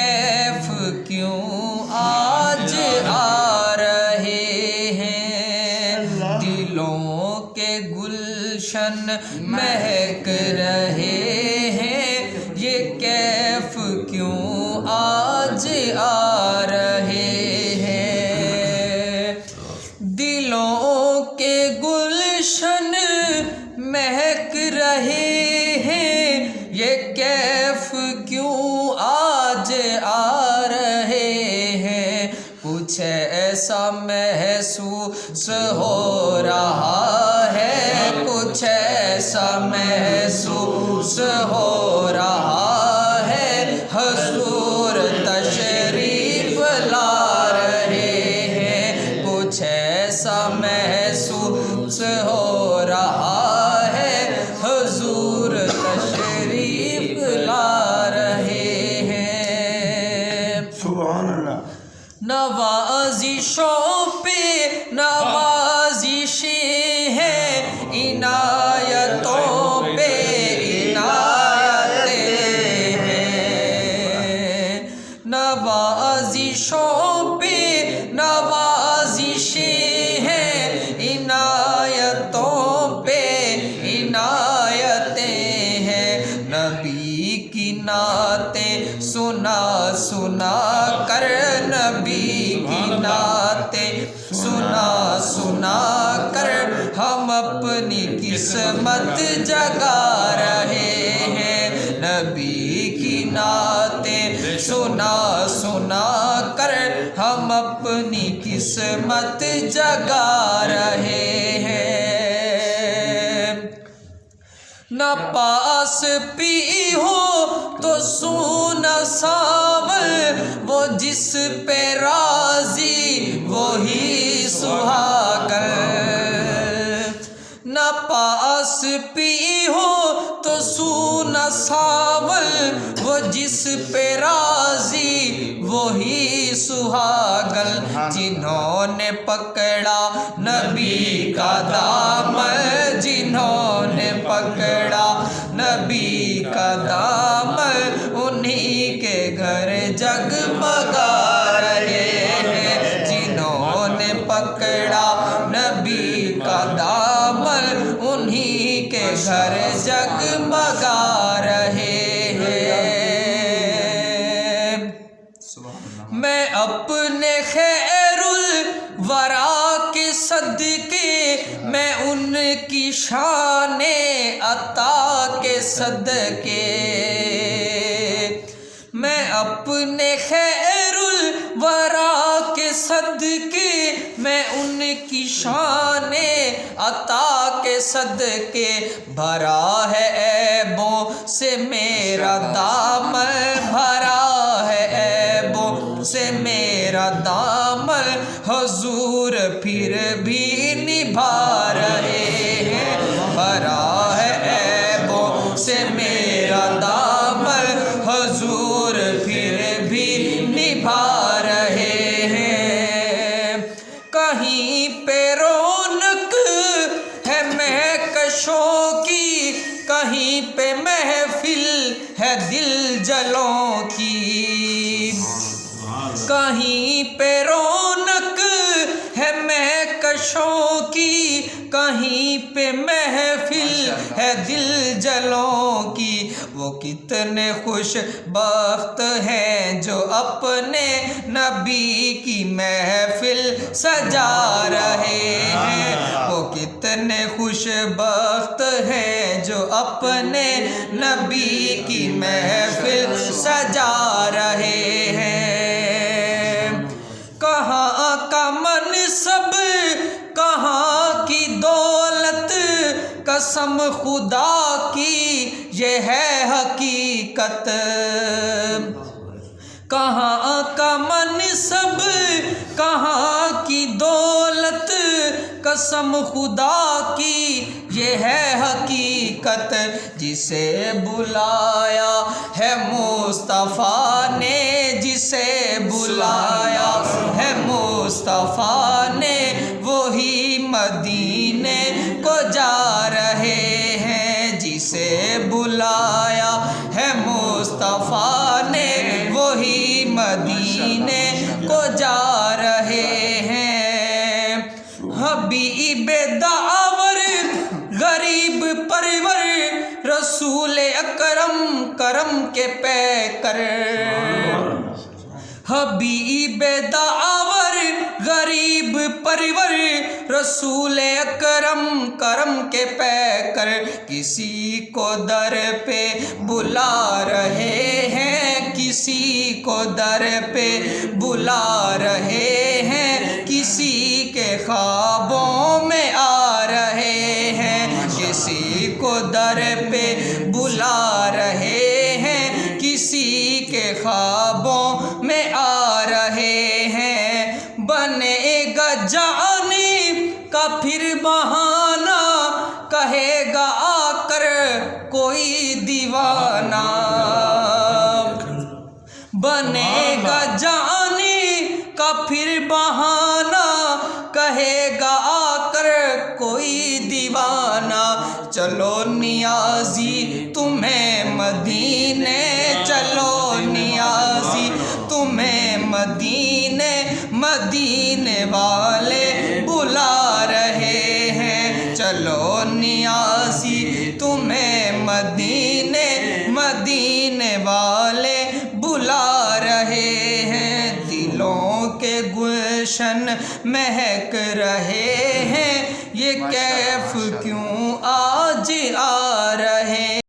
کیف کیوں آج آ رہے ہیں، دلوں کے گلشن مہک رہے ہیں، یہ کیف کیوں آج آ رہے ہیں، دلوں کے گلشن مہک رہے ہیں، یہ کیف کیوں آج آ رہے ہیں، کچھ ایسا محسوس ہو رہا ہے، کچھ ایسا محسوس ہو رہا ہے، حضور تشریف لا رہے ہیں، کچھ ایسا محسوس ہو رہا ہے، حضور تشریف لا رہے ہیں۔ سبحان اللہ۔ نوازشوں پہ نوازشیں ہیں، عنایتوں پہ عنایتیں ہیں، نوازشوں پہ نوازشیں ہیں، عنایتوں پہ عنایتیں ہیں، نبی کی نعتیں سنا سنا کر، نبی کی نعتیں سنا سنا کر ہم اپنی قسمت جگا رہے ہیں، نبی کی نعتیں سنا سنا کر ہم اپنی قسمت جگا رہے ہیں۔ نہ پاس پی ہو تو سونا ساول، وہ جس پہ راضی وہی سہاگل، نہ پاس پی ہو تو سونا ساول، وہ جس پہ راضی وہی سہاگل، جنہوں نے پکڑا نبی کا دامن، جنہوں نے پکڑا نبی کا دامن، انہی کے گھر جگمگا رہے ہیں، جنہوں نے پکڑا نبی کا دامن، انہی کے گھر جگمگا رہے ہیں۔ میں اپنے خیر الورا کے صدقے، میں ان کی شان عطا کے صدقے، میں اپنے خیر الورا کے صدقے، میں ان کی شان عطا کے صدقے، بھرا ہے عیبوں سے میرا دامن، بھرا ہے عیبوں سے میرا دامن، حضور پھر بھی نبھا رہے ہیں، بھرا ہے عیبوں سے میرا دامن، حضور پھر بھی نبھا رہے ہیں۔ کہیں پہ رونق ہے مہکشوں کی، کہیں پہ محفل ہے دل جلوں کی، کہیں پہ رونق ہے مہکشوں کی، کہیں پہ محفل ہے دل جلوں کی، وہ کتنے خوش بخت ہیں جو اپنے نبی کی محفل سجا رہے ہیں، وہ کتنے خوش بخت ہیں جو اپنے نبی کی محفل سجا رہے ہیں۔ کہاں کا منصب، کہاں کی دولت، قسم خدا کی یہ ہے حقیقت، کہاں کا منصب، کہاں کی دولت، قسم خدا کی یہ ہے حقیقت، جسے بلایا ہے مصطفیٰ نے، جسے بلایا ہے مصطفیٰ نے، وہی مدینے کو جا رہے ہیں، جسے بلایا ہے مصطفیٰ نے، وہی مدینے کو جا رہے ہیں۔ حبیب داور غریب پرور رسول اکرم کرم کے پیکر، حبیب داور غریب پرور رسول اکرم کرم کے پیکر، کسی کو در پہ بلا رہے ہیں، کسی کو در پہ بلا رہے ہیں، کسی کے خوابوں میں آ رہے ہیں، کسی کو در پہ بلا رہے ہیں، کسی کے خوابوں میں آ رہے ہیں۔ بنے گا جانے کا پھر بہانہ، کہے گا آ کر کوئی دیوانہ، بنے گا جانے کا پھر بہانہ، کہے گا آ کر کوئی دیوانہ۔ چلو نیازی تمہیں مدینے، چلو نیازی تمہیں مدینے، مدینے والے بلا رہے ہیں۔ چلو نیازی تمہیں مدینے، مدینے والے بلا رہے ہیں۔ دلوں کے گلشن مہک رہے ہیں، یہ کیف کیوں آج آ